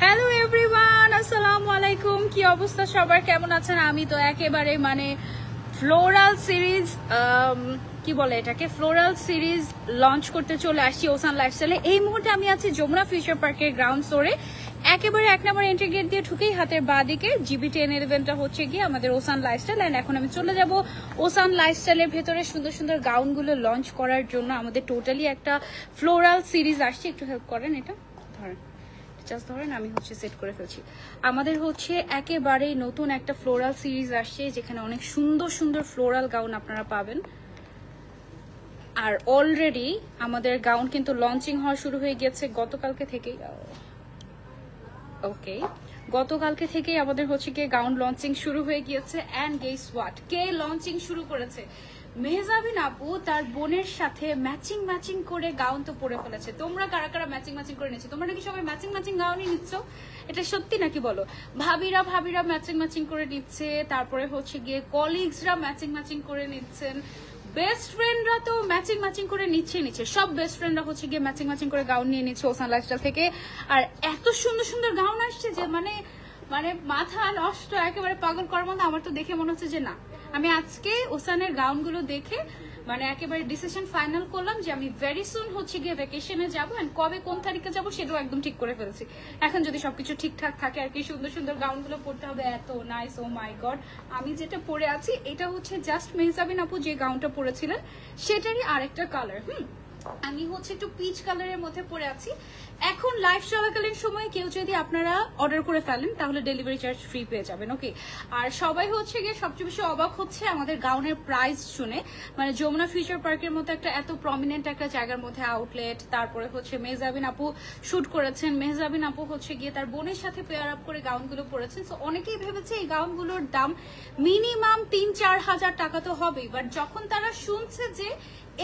Hello everyone, আসসালামু আলাইকুম। কি অবস্থা সবার, কেমন আছেন? আমি তো একেবারে ফ্লোরাল সিরিজ কি বলে এটাকে, ফ্লোরাল সিরিজ লঞ্চ করতে চলে আসছি ওসান লাইফস্টাইলে। এই মুহূর্তে আমি আছি যমুনা ফিউচার পার্কের গ্রাউন্ড ফ্লোরে। একেবারে 1 নম্বর এন্ট্রি গেট দিয়ে ঢুকেই হাতের বাঁ দিকে GB1011টা হচ্ছে গিয়ে আমাদের ওসান লাইফস্টাইল। অ্যান্ড এখন আমি চলে যাব ওসান লাইফস্টাইলের ভেতরে সুন্দর সুন্দর গাউনগুলো লঞ্চ করার জন্য। আমাদের টোটালি একটা ফ্লোরাল সিরিজ আসছে। একটু হেল্প করেন, এটা ধরেন, আমি সেট করে ফেলছি। আমাদের একেবারেই নতুন একটা ফ্লোরাল সিরিজ আসছে, যেখানে অনেক সুন্দর সুন্দর ফ্লোরাল গাউন আপনারা পাবেন। আর অলরেডি আমাদের গাউন কিন্তু লঞ্চিং হওয়া শুরু হয়ে গেছে গতকালকে থেকেই। ওকে, গতকালকে থেকেই আমাদের গিয়ে গাউন লঞ্চিং শুরু হয়ে গিয়েছে। And guess what, K launching শুরু করেছে? মেহজাবিন আপু তার বোনের সাথে ম্যাচিং করে গাউন তো পরে ফেলেছে। তোমরা কারা কারা ম্যাচিং করে নিচ্ছ? তোমরা নাকি সবাই ম্যাচিং গাউনই নিচ্ছ, এটা সত্যি নাকি বলো? ভাবিরা ম্যাচিং করে নিচ্ছে, তারপরে গিয়ে কলিগসরা ম্যাচিং করে নিচ্ছেন, বেস্ট ফ্রেন্ডরা তো ম্যাচিং করে নিচ্ছে। সব বেস্ট ফ্রেন্ডরা গিয়ে ম্যাচিং করে গাউন নিয়ে নিচ্ছে ওসান লাইফস্টাইল থেকে। আর এত সুন্দর সুন্দর গাউন আসছে যে মানে মাথা নষ্ট, একেবারে পাগল করার মতো। আমার তো দেখে মনে হচ্ছে যে না, আমি আজকে ওসানের গাউনগুলো দেখে একেবারে ডিসিশন ফাইনাল করলাম যে আমি ভেরি সুন গিয়ে ভ্যাকেশনে যাবো। এন্ড কবে কোন তারিখে যাবো সেটাও একদম ঠিক করে ফেলছি। এখন যদি সবকিছু ঠিকঠাক থাকে আর কি, সুন্দর সুন্দর গাউনগুলো পরতে হবে। এত নাইস, ও মাই গড। আমি যেটা পরে আছি এটা জাস্ট মেহজাবিন আপু যে গাউনটা পরেছিলেন সেটারই আরেকটা কালার। আমি একটু পিচ কালারের মধ্যে পরে আছি। এখন লাইভ চলাকালীন সময় কেউ যদি আপনারা অর্ডার করে ফেলেন তাহলে ডেলিভারি চার্জ ফ্রি পেয়ে যাবেন। ওকে, আর সবাই গিয়ে সবচেয়ে বেশি অবাক হচ্ছে আমাদের গাউনের প্রাইস শুনে। যমুনা ফিউচার পার্কের মতো একটা এত প্রমিনেন্ট একটা জায়গার মধ্যে আউটলেট, তারপরে মেহজাবিন আপু শুট করেছেন। মেহজাবিন আপু গিয়ে তার বোনের সাথে পেয়ার আপ করে গাউনগুলো পরেছেন। সো অনেকেই ভেবেছে এই গাউনগুলোর দাম মিনিমাম 3-4 হাজার টাকা তো হবেই। বাট যখন তারা শুনছে যে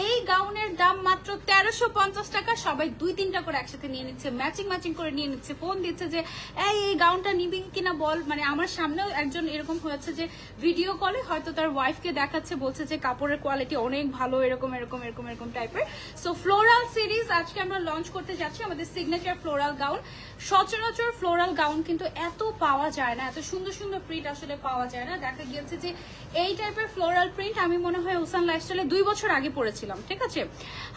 এই গাউনের দাম মাত্র 1350 টাকা, সবাই 2-3টা করে একসাথে নিয়ে নিচ্ছে, ম্যাচিং করে নিয়ে নিচ্ছে, ফোন দিচ্ছে যে এই গাউনটা নিবি কিনা বল। আমার সামনেও একজন এরকম হয়েছে যে ভিডিও কলে হয়তো তার ওয়াইফকে দেখাচ্ছে, বলছে যে কাপড়ের কোয়ালিটি অনেক ভালো, এরকম টাইপের। সো ফ্লোরাল সিরিজ আজকে আমরা লঞ্চ করতে যাচ্ছি, আমাদের সিগনেচার ফ্লোরাল গাউন। সচরাচর ফ্লোরাল গাউন কিন্তু এত পাওয়া যায় না, এত সুন্দর সুন্দর প্রিন্ট আসলে পাওয়া যায় না। দেখা গিয়েছে যে এই টাইপের ফ্লোরাল প্রিন্ট আমি মনে হয় ওসান লাইফস্টাইলে 2 বছর আগে পরেছিলাম। ঠিক আছে,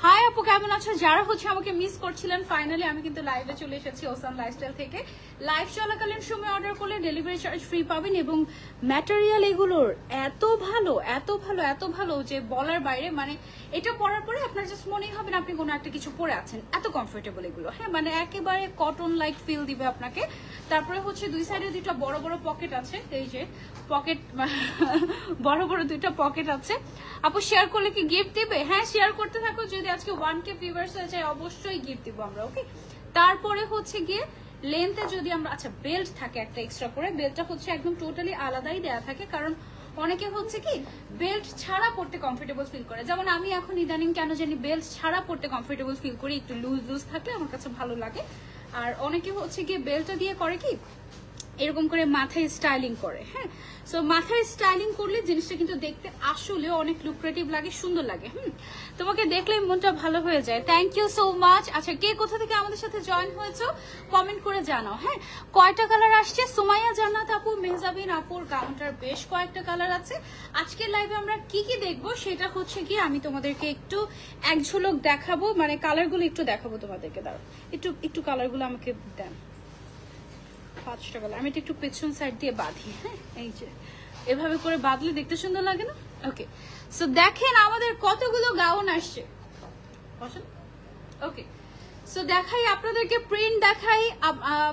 হাই আপু, কেমন আছো? যারা আমাকে মিস করছিলেন, ফাইনালি আমি কিন্তু লাইভে চলে এসেছি ওসান লাইফস্টাইল থেকে। লাইভ চলাকালীন সময় অর্ডার করলে ডেলিভারি চার্জ ফ্রি পাবেন। এবং ম্যাটেরিয়াল এগুলোর এত ভালো যে বলার বাইরে। এটা পরার পরে আপনার জাস্ট মনেই হবে না আপনি কোনো একটা কিছু পরে আছেন, এত কমফোর্টেবল এগুলো। হ্যাঁ, একেবারে কটন লাইক ফিল দিবে আপনাকে। তারপরে 2 সাইডে 2টা বড় বড় পকেট আছে, এই যে পকেট, বড় 2টা পকেট আছে। আপু শেয়ার করলে কি গিফট দিবে? হ্যাঁ, শেয়ার করতে থাকো। যদি আজকে 1K ভিউয়ার্স হয়ে যায় অবশ্যই গিফট দিব আমরা। ওকে, তারপরে গিয়ে লেন্থে যদি আমরা, আচ্ছা বেল্ট থাকে একটা এক্সট্রা করে। বেল্টটা একদম টোটালি আলাদাই দেয়া থাকে, কারণ অনেকে কি বেল্ট ছাড়া পড়তে কমফোর্টেবল ফিল করে। যেমন আমি এখন ইদানিং কেন জানি বেল্ট ছাড়া পড়তে কমফোর্টেবল ফিল করি, একটু লুজ থাকলে আমার কাছে ভালো লাগে। আর অনেকে গিয়ে বেল্টটা দিয়ে করে কি এরকম করে মাথায় স্টাইলিং করে। হ্যাঁ, সো মাথায় স্টাইলিং করলে জিনিসটা কিন্তু দেখতে আসলে অনেক লুক্রেটিভ লাগে, সুন্দর লাগে। তোমাকে দেখলে মনটা ভালো হয়ে যায়। Thank you so much. আচ্ছা, কে কোথা থেকে আমাদের সাথে জয়েন হয়েছো কমেন্ট করে জানাও। হ্যাঁ, কয়টা কালার আসছে? সুমাইয়া জান্নাত আপু, মেহজাবিন আপুর গাউনটার বেশ কয়েকটা কালার আছে। আজকের লাইভে আমরা কি দেখবো সেটা গিয়ে আমি তোমাদেরকে একটু এক ঝলক দেখাবো, কালারগুলো একটু দেখাবো তোমাদেরকে। দাঁড়াও, একটু কালারগুলো আমাকে দেন। 5টা কালার আমি একটু পেছন সাইড দিয়ে বাঁধি। হ্যাঁ, এই যে এভাবে করে বাঁধলে দেখতে সুন্দর লাগে না? ওকে, সো দেখেন আমাদের কতগুলো গাউন আসছে। ওকে, সো দেখাই আপনাদেরকে, প্রিন্ট দেখাই।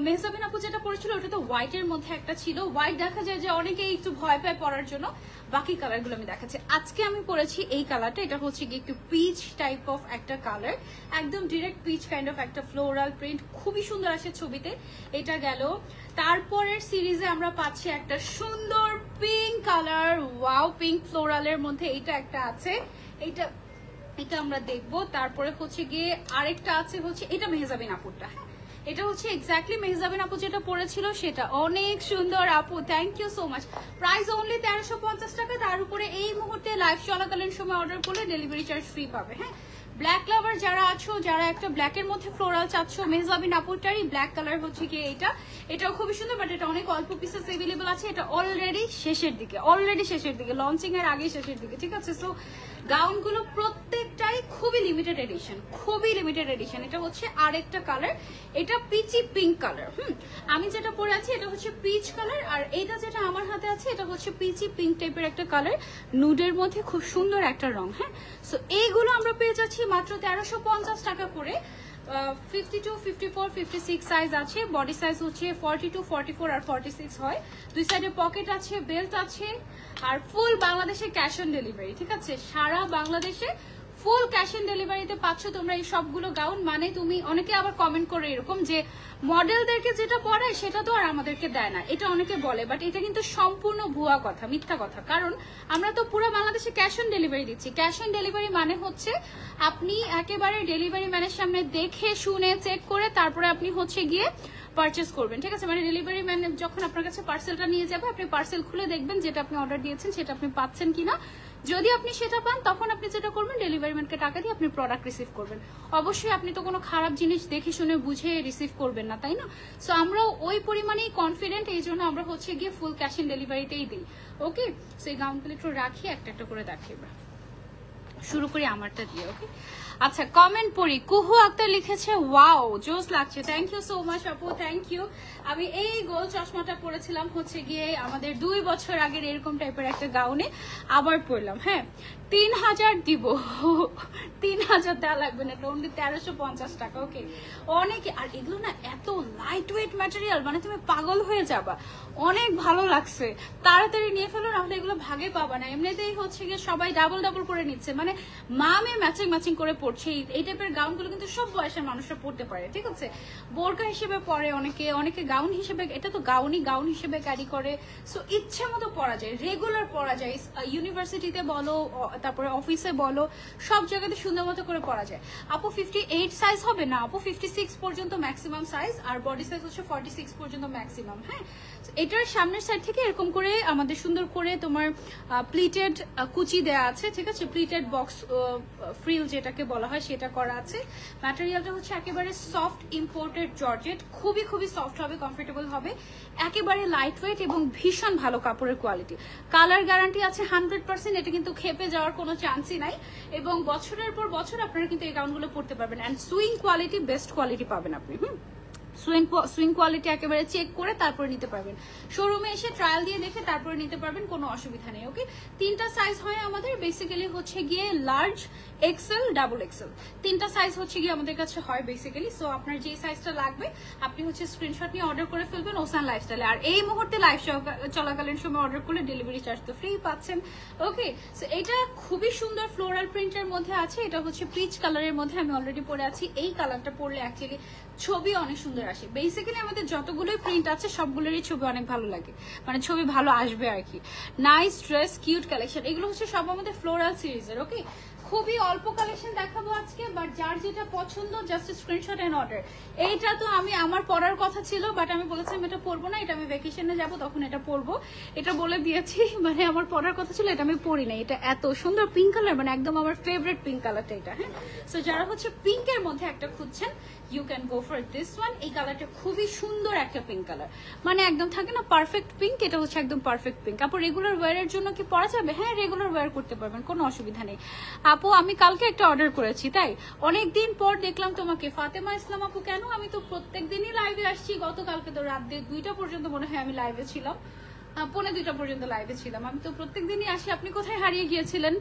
মেহজাবিন আপু যেটা পরেছিল ওটা তো হোয়াইটের মধ্যে একটা ছিল। হোয়াইট দেখা যায় যে অনেকেই একটু ভয় পায় পরার জন্য। বাকি কালারগুলো আমি দেখাচ্ছি। আজকে আমি পরেছি এই কালারটা। এটা গিয়ে একটু পিচ টাইপ অফ একটা কালার, একদম ডিরেক্ট পিচ কাইন্ড অফ একটা ফ্লোরাল প্রিন্ট, খুবই সুন্দর আসে ছবিতে। এটা গেল। তারপরের সিরিজে আমরা পাচ্ছি একটা সুন্দর পিঙ্ক কালার, ওয়াও, পিঙ্ক ফ্লোরালের মধ্যে এইটা একটা আছে। এটা আমরা দেখবো। তারপরে গিয়ে আরেকটা আছে, এটা মেহজাবিন আপুরটা। হ্যাঁ, এটা এক্স্যাক্টলি মেহজাবিন আপু যেটা পরেছিল সেটা। অনেক সুন্দর আপু, thank you so much. Price only 1350 টাকা। তার উপরে এই মুহূর্তে লাইভ চলাকালীন সময় অর্ডার করলে ডেলিভারি চার্জ ফ্রি পাবে। হ্যাঁ, ব্ল্যাক লাভার যারা আছো, যারা একটা ব্ল্যাকের মধ্যে ফ্লোরাল চাচ্ছ, মেহজাবিন আপুটারই ব্ল্যাক কালার হচ্ছে কি এটাও খুবই সুন্দর, বাট এটা অনেক অল্প পিসেস अवेलेबल আছে। এটা অলরেডি শেষের দিকে, লঞ্চিং এর আগে শেষের দিকে, ঠিক আছে। সো গাউনগুলো প্রত্যেকটাই খুবই লিমিটেড এডিশন। এটা হচ্ছে আরেকটা কালার, এটা পিচি পিঙ্ক কালার। আমি যেটা পরে আছি এটা হচ্ছে পিচ কালার, আর এটা যেটা আমার হাতে আছে এটা হচ্ছে পিচি পিঙ্ক টাইপের একটা কালার, নুডের মধ্যে খুব সুন্দর একটা রং। হ্যাঁ, সো এইগুলো আমরা পেয়ে যাচ্ছি মাত্র 1350 টাকা করে। 52, 54, 56 সাইজ আছে, বডি সাইজ হচ্ছে 42, 44 আর 46 হয়। দুই সাইডে পকেট আছে, বেল্ট আছে, আর ফুল বাংলাদেশে ক্যাশ অন ডেলিভারি, ঠিক আছে। সারা বাংলাদেশে ফুল ক্যাশ অন ডেলিভারিতে পাচ্ছ তোমরা এই সবগুলো গাউন। মানে তুমি অনেকে আবার কমেন্ট করে এরকম যে মডেলদেরকে যেটা পড়ায় সেটা তো আর আমাদেরকে দেয় না, এটা অনেকে বলে, বাট এটা কিন্তু সম্পূর্ণ ভুয়া কথা, মিথ্যা কথা। কারণ আমরা তো পুরো বাংলাদেশে ক্যাশ অন ডেলিভারি দিচ্ছি। ক্যাশ অন ডেলিভারি মানে হচ্ছে আপনি একেবারে ডেলিভারি ম্যানের সামনে দেখে শুনে চেক করে তারপরে আপনি হচ্ছে গিয়ে পারচেস করবেন, ঠিক আছে। মানে ডেলিভারি ম্যান যখন আপনার কাছে পার্সেলটা নিয়ে যাবে, আপনি পার্সেল খুলে দেখবেন যেটা আপনি অর্ডার দিয়েছেন সেটা আপনি পাচ্ছেন কিনা। যদি আপনি সেটা পান তখন আপনি যেটা করবেন, ডেলিভারি ম্যানকে টাকা দিয়ে আপনি প্রোডাক্ট রিসিভ করবেন। অবশ্যই আপনি তো কোনো খারাপ জিনিস দেখে শুনে বুঝে রিসিভ করবেন না, তাই না। সো আমরা ওই পরিমাণেই কনফিডেন্ট, এই জন্য আমরা হচ্ছে গিয়ে ফুল ক্যাশ অন ডেলিভারিতেই দিই। ওকে, সো এই গাউনগুলো একটু রাখি, একটা একটা করে দেখিয়ে শুরু করি আমারটা দিয়ে। ওকে, আচ্ছা কমেন্ট পড়ি। কুহু আক্তার লিখেছে ওয়াও জোস লাগছে, থ্যাংক ইউ সো মাচ আপু, থ্যাংক ইউ। আমি এই গোল চশমাটা পরেছিলাম হচ্ছে গিয়ে আমাদের 2 বছর আগের এরকম টাইপের একটা গাউনে, আবার পরলাম। হ্যাঁ, 3000 দিব, 3000 দেওয়া লাগবে না, এটা অনলি 1350 টাকা। ওকে, অনেকে, আর এগুলো না এত লাইট ওয়েট ম্যাটেরিয়াল, মানে তুমি পাগল হয়ে যাবা, অনেক ভালো লাগছে। তাড়াতাড়ি নিয়ে ফেলো, নাহলে এগুলো ভাগে পাবা না। এমনিতেই হচ্ছে গিয়ে সবাই ডাবল করে নিচ্ছে, মানে মা মেয়ে ম্যাচিং করে পড়ছে। এই টাইপের গাউনগুলো কিন্তু সব বয়সের মানুষরা পড়তে পারে, ঠিক আছে। বোরকা হিসেবে পরে অনেকে গাউন হিসেবে, এটা তো গাউন হিসেবে ক্যারি করে। সো ইচ্ছে মতো পরা যায়, রেগুলার পরা যায়, ইউনিভার্সিটিতে বলো, তারপরে অফিসে বলো, সব জায়গাতে সুন্দর মতো করে পরা যায়। আপু 58 সাইজ হবে না আপু, 56 পর্যন্ত ম্যাক্সিমাম সাইজ, আর বডি সাইজ হচ্ছে 46 পর্যন্ত ম্যাক্সিমাম। হ্যাঁ, এটার সামনের সাইড থেকে এরকম করে আমাদের সুন্দর করে তোমার প্লিটেড কুচি দেয়া আছে, ঠিক আছে। প্লিটেড বক্স ফ্রিল যেটাকে বলা হয় সেটা করা আছে। ম্যাটেরিয়ালটা হচ্ছে একেবারে সফট ইম্পোর্টেড জর্জেট, খুবই সফট হবে, কমফোর্টেবল হবে, একেবারে লাইট ওয়েট এবং ভীষণ ভালো কাপড়ের কোয়ালিটি। কালার গ্যারান্টি আছে 100%, এটা কিন্তু খেপে যাওয়ার কোনো চান্সই নাই। এবং বছরের পর বছর আপনারা কিন্তু এই গাউনগুলো পরতে পারবেন। And swing quality, best quality পাবেন আপনি। সুইং কোয়ালিটি একেবারে চেক করে তারপরে নিতে পারবেন। শোরুমে এসে ট্রায়াল দিয়ে দেখে তারপরে নিতে পারবেন, কোনো অসুবিধা নেই। ওকে, 3টা সাইজ হয় আমাদের, বেসিক্যালি হচ্ছে গিয়ে লার্জ, এক্সেল, ডাবল এক্সেল, 3টা সাইজ হচ্ছে গিয়ে আমাদের কাছে হয় বেসিক্যালি। সো আপনার যে সাইজটা লাগবে আপনি হচ্ছে স্ক্রিনশট নিয়ে অর্ডার করে ফেলবেন ওসান লাইফস্টাইলে। আর এই মুহূর্তে লাইভ চলাকালীন সময় অর্ডার করলে ডেলিভারি চার্জ তো ফ্রি পাচ্ছেন। ওকে, সো এটা খুবই সুন্দর ফ্লোরাল প্রিন্টের মধ্যে আছে। এটা হচ্ছে পিচ কালারের মধ্যে, আমি অলরেডি পরে আছি। এই কালারটা পরলে অ্যাকচুয়ালি ছবি অনেক সুন্দর আসে। বেসিক্যালি আমাদের যতগুলোই প্রিন্ট আছে সবগুলোরই ছবি অনেক ভালো লাগে, মানে ছবি ভালো আসবে আর কি। নাইস ড্রেস, কিউট কালেকশন, এগুলো হচ্ছে সব আমাদের ফ্লোরাল সিরিজের। ওকে, খুবই অল্প কালেকশন দেখাবো আজকে, বাট যার যেটা পছন্দ জাস্ট স্ক্রিনশট এন্ড অর্ডার। এইটা তো আমার পরার কথা ছিল, বাট আমি বলেছিলাম এটা পরবো না, এটা আমি ভ্যাকেশনে যাবো তখন এটা পরবো, এটা বলে দিয়েছি। মানে আমার পরার কথা ছিল, এটা আমি পরি না। এটা এত সুন্দর পিঙ্ক কালার, মানে একদম আমার ফেভারিট পিঙ্ক কালারটা এটা। হ্যাঁ, সো যারা হচ্ছে পিঙ্কের মধ্যে একটা খুঁজছেন, you can go for this one. এই কালারটা খুবই সুন্দর একটা পিঙ্ক কালার, মানে একদম থাকে না পারফেক্ট পিঙ্ক, এটা হচ্ছে একদম পারফেক্ট পিঙ্ক। আপু রেগুলার ওয়্যারের জন্য কি পরা যাবে? হ্যাঁ, রেগুলার ওয়্যার করতে পারবেন, কোনো অসুবিধা নেই। আপু আমি কালকে একটা অর্ডার করেছি, তাই অনেকদিন পর দেখলাম তোমাকে। ফাতেমা ইসলাম আপু, কেন? আমি তো প্রত্যেকদিনই লাইভে আসছি। গতকালকে তো রাত 2টা পর্যন্ত মনে হয় আমি লাইভে ছিলাম, 1:45 পর্যন্ত লাইভে ছিলাম। আমি তো প্রত্যেকদিনই আসি, আপনি কোথায় হারিয়ে গিয়েছিলেন?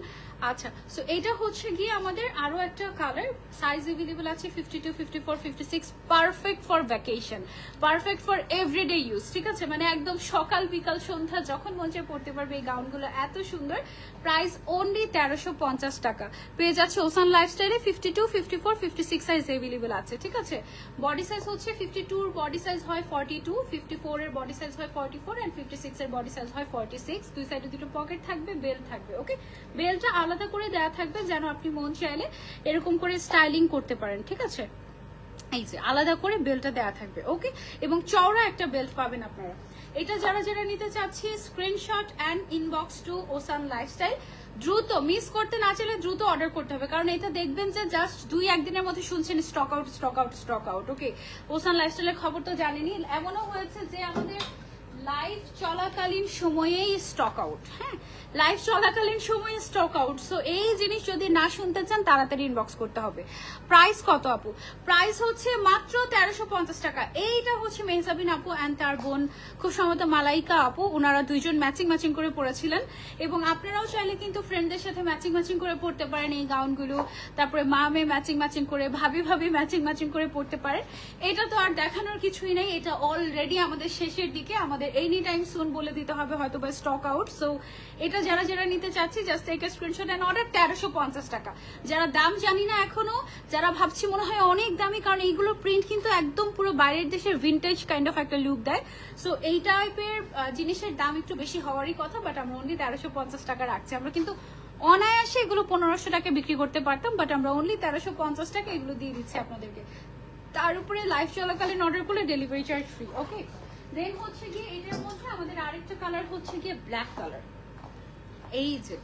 আচ্ছা, সো এটা হচ্ছে গিয়ে আমাদের আরো একটা কালার, সাইজ अवेलेबल আছে 52, 54, 56, perfect for vacation, perfect for everyday use, ঠিক আছে। মানে একদম সকাল বিকাল সন্ধ্যা যখন মন চায় পড়তে পারবে এই গাউনগুলো, এত সুন্দর। প্রাইস অনলি 1350 টাকা। পেয়ে যাচ্ছে ওসান লাইফস্টাইলে 52, 54, 56 সাইজ अवेलेबल আছে, ঠিক আছে। বডি সাইজ হচ্ছে 52 এর বডি সাইজ হয় 42, 54 এর বডি সাইজ হয় 44 এন্ড 56 এর বডি সাইজ হয় 46। দুই সাইডে দুটো পকেট থাকবে, বেল্ট থাকবে। ওকে, বেল্টটা আলাদা করে দেয়া থাকবে যেন আপনি মন চাইলে এরকম করে স্টাইলিং করতে পারেন, ঠিক আছে। এই যে আলাদা করে বেল্টটা দেওয়া থাকবে, ওকে। এবং চওড়া একটা বেল্ট পাবেন আপনারা। এটা যারা যারা নিতে চাচ্ছি screenshot and inbox two ocean lifestyle. দ্রুত মিস করতে না চাইলে দ্রুত অর্ডার করতে হবে, কারণ এটা দেখবেন যে জাস্ট 2-1 দিনের মধ্যে শুনছেন stock out stock out stock out, okay. ওসান লাইফস্টাইলের খবর তো জানেনি, এমনও হয়েছে যে আমাদের লাইভ চলাকালীন সময়েই স্টক আউট, হ্যাঁ, লাইভ চলাকালীন সময়ে স্টক আউট। সো এই জিনিস যদি না শুনতে চান তাড়াতাড়ি ইনবক্স করতে হবে। প্রাইস কত আপু? প্রাইস হচ্ছে মাত্র 1350 টাকা। এইটা হচ্ছে মেহজাবিন আপু অ্যান্ড তার বোন, খুব সম্ভবত মালাইকা আপু, ওনারা দুইজন ম্যাচিং করে পরেছিলেন। এবং আপনারাও চাইলে কিন্তু ফ্রেন্ডদের সাথে ম্যাচিং করে পড়তে পারেন এই গাউনগুলো। তারপরে মা মেয়ে ম্যাচিং করে, ভাবি ম্যাচিং করে পড়তে পারেন। এটা তো আর দেখানোর কিছুই নেই, এটা অলরেডি আমাদের শেষের দিকে, আমাদের এনি টাইম সুন বলে দিতে হবে হয়তো বা স্টক আউট। সো এটা যারা যারা নিতে চাচ্ছি just take a screenshot and order. 1350 টাকা। যারা দাম জানি না এখনো, যারা ভাবছি মনে হয় অনেক দামি, কারণ এইগুলো প্রিন্ট কিন্তু একদম পুরো বাইরের দেশের ভিন্টেজ কাইন্ড অফ একটা লুক দেয়। সো এই টাইপের জিনিসের দাম একটু বেশি হওয়ারই কথা, বাট আমরা অনলি 1350 টাকা রাখছি। আমরা কিন্তু অনায়াসে এগুলো 1500 টাকা বিক্রি করতে পারতাম, বাট আমরা অনলি 1350 টাকা এগুলো দিয়ে দিচ্ছি আপনাদেরকে। তার উপরে লাইভ চলাকালীন অর্ডার করলে ডেলিভারি চার্জ ফ্রি, ওকে। দেন হচ্ছে গিয়ে এটার মধ্যে আমাদের আরেকটা কালার হচ্ছে গিয়ে ব্ল্যাক কালার। এই যে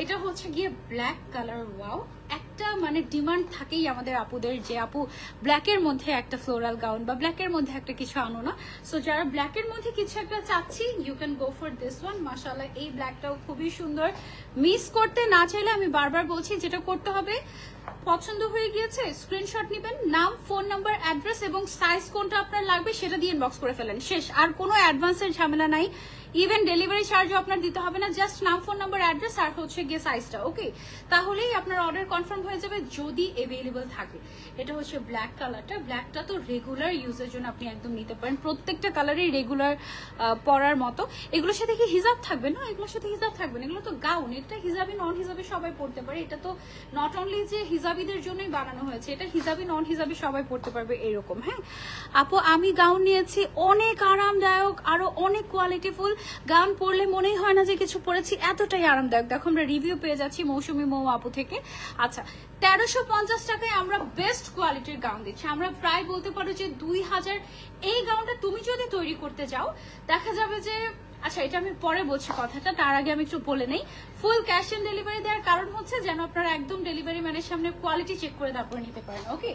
এটা হচ্ছে গিয়ে ব্ল্যাক কালার। ওয়াও, একটা মানে ডিমান্ড থাকেই আমাদের আপুদের যে আপু ব্ল্যাকের মধ্যে একটা ফ্লোরাল গাউন বা ব্ল্যাকের মধ্যে একটা কিছু আনো না। সো যারা ব্ল্যাকের মধ্যে কিছু একটা চাচ্ছি, you can go for this one. মাশাআল্লাহ, এই ব্ল্যাকটাও খুবই সুন্দর। মিস করতে না চাইলে আমি বারবার বলছি, যেটা করতে হবে, পছন্দ হয়ে গিয়েছে স্ক্রিনশট নেবেন, নাম, ফোন নাম্বার, অ্যাড্রেস এবং সাইজ কোনটা আপনার লাগবে সেটা দিয়ে ইনবক্স করে ফেলেন, শেষ। আর কোনো অ্যাডভান্সের ঝামেলা নাই, ইভেন ডেলিভারি চার্জও আপনার দিতে হবে না, জাস্ট নাম, ফোন নাম্বার, অ্যাড্রেস আর হচ্ছে গিয়ে সাইজটা, ওকে। তাহলেই আপনার অর্ডার কনফার্ম হয়ে যাবে যদি অ্যাভেলেবল থাকে। এটা হচ্ছে ব্ল্যাক কালারটা। ব্ল্যাকটা তো রেগুলার ইউজের জন্য আপনি একদম নিতে পারেন, প্রত্যেকটা কালারই রেগুলার পরার মতো। এগুলোর সাথে কি হিজাব থাকবে? না, এগুলোর সাথে হিজাব থাকবে না, এগুলো তো গাউন। এটা হিজাবি নন হিজাবি সবাই পড়তে পারে। এটা তো নট অনলি যে হিজাবিদের জন্যই বানানো হয়েছে, এটা হিজাবি নন হিজাবি সবাই পড়তে পারবে এরকম। হ্যাঁ আপু, আমি গাউন নিয়েছি, অনেক আরামদায়ক, আরো অনেক কোয়ালিটিফুল। গাউন পরলে মনেই হয় না যে কিছু পরেছি, এতটাই আরামদায়ক। দেখো আমরা রিভিউ পেয়ে যাচ্ছি মৌসুমী মৌ আপু থেকে। আচ্ছা, 1350 টাকায় আমরা বেস্ট কোয়ালিটির গাউন দিচ্ছি। আমরা প্রায় বলতে পারো যে 2000। এই গাউনটা তুমি যদি তৈরি করতে যাও, দেখা যাবে যে, আচ্ছা এটা আমি পরে বলছি কথাটা, তার আগে আমি একটু বলে নেই। ফুল ক্যাশ অন ডেলিভারি দেওয়ার কারণ হচ্ছে যেন আপনারা একদম ডেলিভারি ম্যানের সামনে কোয়ালিটি চেক করে তারপরে নিতে পারেন, ওকে।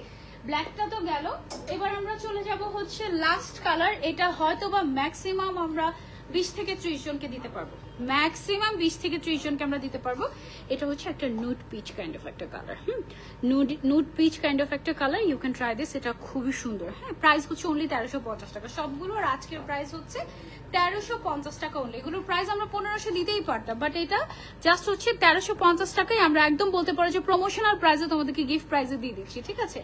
ব্ল্যাকটা তো গেল, এবার আমরা চলে যাব হচ্ছে লাস্ট কালার। এটা হয়তো বা ম্যাক্সিমাম আমরা 20 থেকে 30 জনকে দিতে পারবো, ম্যাক্সিমাম 20 থেকে 30 জনকে আমরা দিতে পারবো। এটা হচ্ছে একটা নুড পিচ কাইন্ড অফ একটা colour, nude peach kind of একটা colour. You can try this, এটা খুবই সুন্দর। হ্যাঁ, প্রাইস হচ্ছে অনলি 1350 টাকা সবগুলো। আর আজকের প্রাইস হচ্ছে 1350 টাকা অনলি। এগুলোর প্রাইস আমরা 1500 দিতেই পারতাম, বাট এটা জাস্ট হচ্ছে 1350 টাকায় আমরা একদম বলতে পারো যে প্রমোশনাল প্রাইসে তোমাদেরকে গিফট প্রাইসে দিয়ে দিচ্ছি, ঠিক আছে।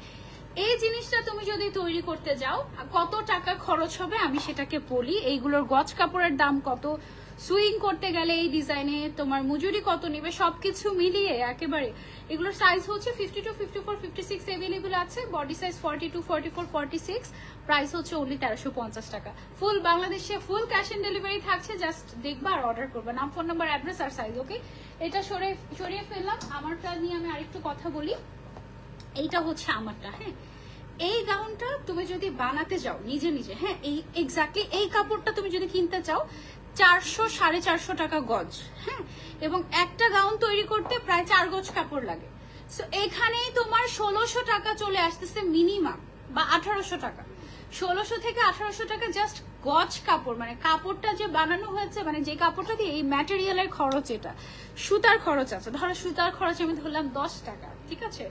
এই জিনিসটা তুমি যদি তৈরি করতে যাও, কত টাকা খরচ হবে আমি সেটাকে বলি। এইগুলোর গজ কাপড়ের দাম কত, সুইং করতে গেলে এই ডিজাইনে তোমার মজুরি কত নেবে, সবকিছু মিলিয়ে একেবারে। এগুলোর সাইজ হচ্ছে 52, 54, 56 অ্যাভেলেবল আছে, বডি সাইজ 42, 44, 46। প্রাইস হচ্ছে অনলি 1350 টাকা। ফুল বাংলাদেশে ফুল ক্যাশ অন ডেলিভারি থাকছে, জাস্ট দেখবা আর অর্ডার করবে, নাম, ফোন নাম্বার, অ্যাড্রেস আর সাইজ, ওকে। এটা সরিয়ে ফেললাম। আমারটা নিয়ে আমি আরেকটু কথা বলি। এইটা হচ্ছে আমারটা। হ্যাঁ, এই গাউনটা তুমি যদি বানাতে যাও নিজে নিজে, হ্যাঁ, এই এক্স্যাক্টলি এই কাপড়টা তুমি যদি কিনতে চাও 400, 450 টাকা গজ। হ্যাঁ, এবং একটা গাউন তৈরি করতে প্রায় 4 গজ কাপড় লাগে। সো এখানেই তোমার 1600 টাকা চলে আসতেছে মিনিমাম, বা 1800 টাকা। 1600 থেকে 1800 টাকা জাস্ট গজ কাপড়, মানে কাপড়টা যে বানানো হয়েছে, মানে যে কাপড়টা দিয়ে এই ম্যাটেরিয়ালের খরচ, এটা সুতার খরচ আছে। ধরো সুতার খরচ আমি ধরলাম 10 টাকা, ঠিক আছে।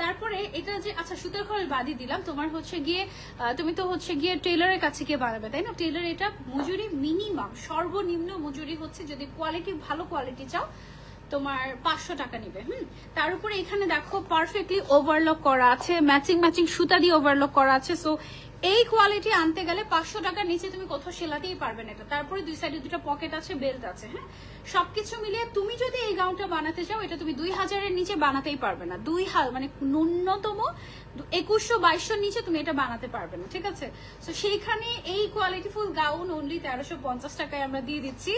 তারপরে এটা যে, আচ্ছা সুতার খরচ বাদই দিলাম, তোমার হচ্ছে গিয়ে তুমি তো হচ্ছে গিয়ে টেইলরের কাছে গিয়ে বানাবে, তাই না। টেইলর এটা মজুরি মিনিমাম, সর্বনিম্ন মজুরি হচ্ছে, যদি কোয়ালিটি ভালো কোয়ালিটি চাও তোমার 500 টাকা নিবে। তার উপরে এখানে দেখো পারফেক্টলি ওভারলক করা আছে, ম্যাচিং সুতা দিয়ে ওভারলক করা আছে। সো এই কোয়ালিটি আনতে গেলে 500 টাকার নিচে তুমি কোথাও সেলাতেই পারবে না এটা। তারপরে দুই সাইডে দুটো পকেট আছে, বেল্ট আছে, হ্যাঁ সবকিছু মিলিয়ে তুমি যদি এই গাউনটা বানাতে চাও এটা তুমি 2000-এর নিচে বানাতেই পারবে না। মানে ন্যূনতম 2100-2200-র নিচে তুমি এটা বানাতে পারবে না, ঠিক আছে? তো সেইখানে এই কোয়ালিটিফুল গাউন অনলি 1350 টাকায় আমরা দিয়ে দিচ্ছি।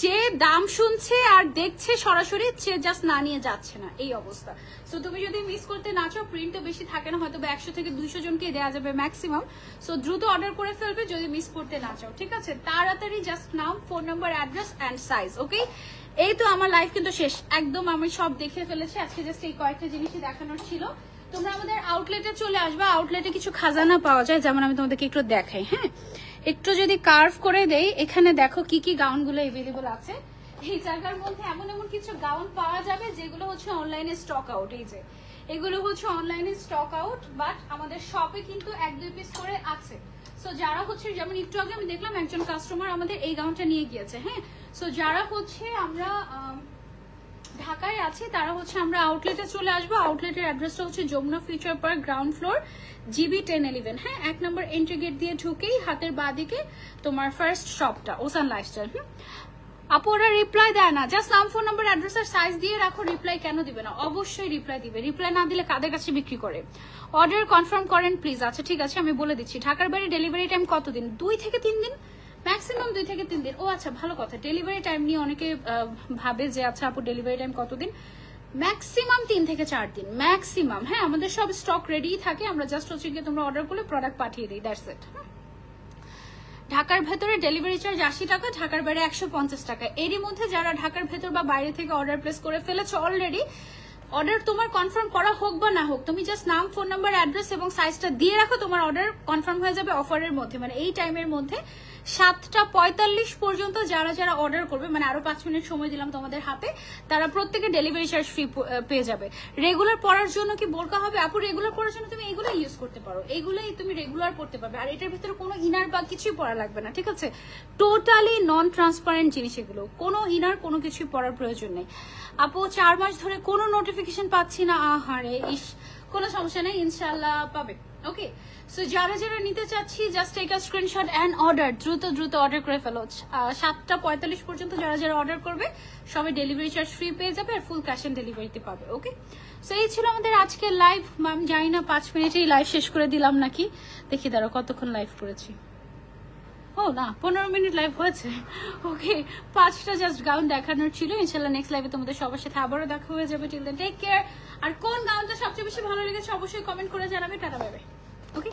যে দাম শুনছে আর দেখছে সরাসরি, সে জাস্ট না নিয়ে যাচ্ছে না, এই অবস্থা। সো তুমি যদি মিস করতে না চাও, প্রিন্টও বেশি থাকে না, হয়তো 100 থেকে 200 জনকে দেওয়া যাবে ম্যাক্সিমাম। সো দ্রুত অর্ডার করে ফেলবে যদি মিস করতে না চাও, ঠিক আছে? তাড়াতাড়ি জাস্ট নাম, phone number, address and size. Okay, এই তো আমার লাইফ কিন্তু শেষ একদম, আমি সব দেখে ফেলেছি। আজকে জাস্ট এই কয়েকটা জিনিসই দেখানোর ছিল। তোমরা আমাদের আউটলেটে চলে আসবে, আউটলেটে কিছু খাজানা পাওয়া যায়, যেমন আমি তোমাদেরকে একটু দেখাই। হ্যাঁ, একটু যদি কার্ভ করে দেই, এখানে দেখো কি কি গাউন গুলো এভেলেবল আছে। এই জায়গার মধ্যে এমন এমন কিছু গাউন পাওয়া যাবে যেগুলো হচ্ছে অনলাইনে স্টক আউট। এই যে এগুলো হচ্ছে অনলাইনে স্টক আউট, বাট আমাদের শপে কিন্তু 1-2 পিস করে আছে। সো যারা হচ্ছে, যেমন একটু আগে আমি দেখলাম একজন কাস্টমার আমাদের এই গাউনটা নিয়ে গিয়েছে। হ্যাঁ, সো যারা হচ্ছে আমরা ঢাকায় আছি তারা হচ্ছে আমরা আউটলেটে চলে আসবো। আউটলেটের অ্যাড্রেসটা হচ্ছে Jamuna Future Park, ground floor, GB 1011। হ্যাঁ, 1 নম্বর এন্ট্রি গেট দিয়ে ঢুকেই হাতের বাঁদিকে তোমার ফার্স্ট শপটা, ওসান লাইফস্টাইল। আপু ওরা রিপ্লাই দেয় না, জাস্ট নাম, ফোন নাম্বার, অ্যাড্রেস আর সাইজ দিয়ে রাখো। রিপ্লাই কেন দিবে না? অবশ্যই রিপ্লাই দিবে। রিপ্লাই না দিলে কাদের কাছে বিক্রি করে? অর্ডার কনফার্ম করেন প্লিজ। আচ্ছা ঠিক আছে, আমি বলে দিচ্ছি। ঢাকার বাইরে ডেলিভারি টাইম কতদিন? 2 থেকে 3 দিন, ম্যাক্সিমাম 2 থেকে 3 দিন। ও আচ্ছা, ভালো কথা। ডেলিভারি টাইম নিয়ে অনেকে ভাবে যে আচ্ছা আপু ডেলিভারি টাইম কতদিন? ম্যাক্সিমাম 3 থেকে 4 দিন, ম্যাক্সিমাম। হ্যাঁ, আমাদের সব স্টক রেডি থাকে, আমরা জাস্ট হচ্ছে গিয়ে তোমরা অর্ডার করলে প্রোডাক্ট পাঠিয়ে দিই, দ্যাটস ইট। ঢাকার ভেতরে ডেলিভারি চার্জ 80 টাকা, ঢাকার বাইরে 150 টাকা। এরই মধ্যে যারা ঢাকার ভেতর বা বাইরে থেকে অর্ডার প্লেস করে ফেলেছো অলরেডি, অর্ডার তোমার কনফার্ম করা হোক বা না হোক, তুমি জাস্ট নাম, ফোন নাম্বার, অ্যাড্রেস এবং সাইজটা দিয়ে রাখো, তোমার অর্ডার কনফার্ম হয়ে যাবে অফারের মধ্যে। মানে এই টাইমের মধ্যে 7:45 পর্যন্ত যারা যারা অর্ডার করবে, মানে আরো 5 মিনিট সময় দিলাম তোমাদের হাতে, তারা প্রত্যেকে ডেলিভারি চার্জ ফ্রি পেয়ে যাবে। রেগুলার পড়ার জন্য কি বোরকা হবে? আপু রেগুলার পড়ার জন্য তুমি এগুলো ইউজ করতে পারো, এগুলোই তুমি রেগুলার পড়তে পারবে। আর এটার ভিতরে কোনো ইনার বা কিছুই পড়া লাগবে না, ঠিক আছে? টোটালি নন ট্রান্সপারেন্ট জিনিস এগুলো, কোনো ইনার কোনো কিছুই পড়ার প্রয়োজন নেই। আপু 4 মাস ধরে কোনো নোটিফিকেশন পাচ্ছি না, আহারে ইস। কোনো সমস্যা নেই, ইনশাল্লাহ পাবে। ওকে, সো যারা যারা নিতে চাচ্ছি just take a screenshot and order, দ্রুত দ্রুত অর্ডার করে ফেলো। 7:45 পর্যন্ত যারা যারা অর্ডার করবে সবাই ডেলিভারি চার্জ ফ্রি পেয়ে যাবে আর ফুল ক্যাশ অন ডেলিভারিতে পাবে। ওকে, সো এই ছিল আমাদের আজকের লাইভ। ম্যাম জানি না 5 মিনিটেই লাইভ শেষ করে দিলাম নাকি, দেখি দাঁড়াও কতক্ষণ লাইভ করেছি। ও না, 15 মিনিট লাইভ হয়েছে। ওকে, 5টা জাস্ট গাউন দেখানোর ছিল। ইনশাল্লাহ নেক্সট লাইভে তোমাদের সবার সাথে আবারও দেখা হয়ে যাবে। Till then take care. আর কোন গাউনটা সবচেয়ে বেশি ভালো লেগেছে অবশ্যই কমেন্ট করে জানাবে। Tata, bye bye. ওকে।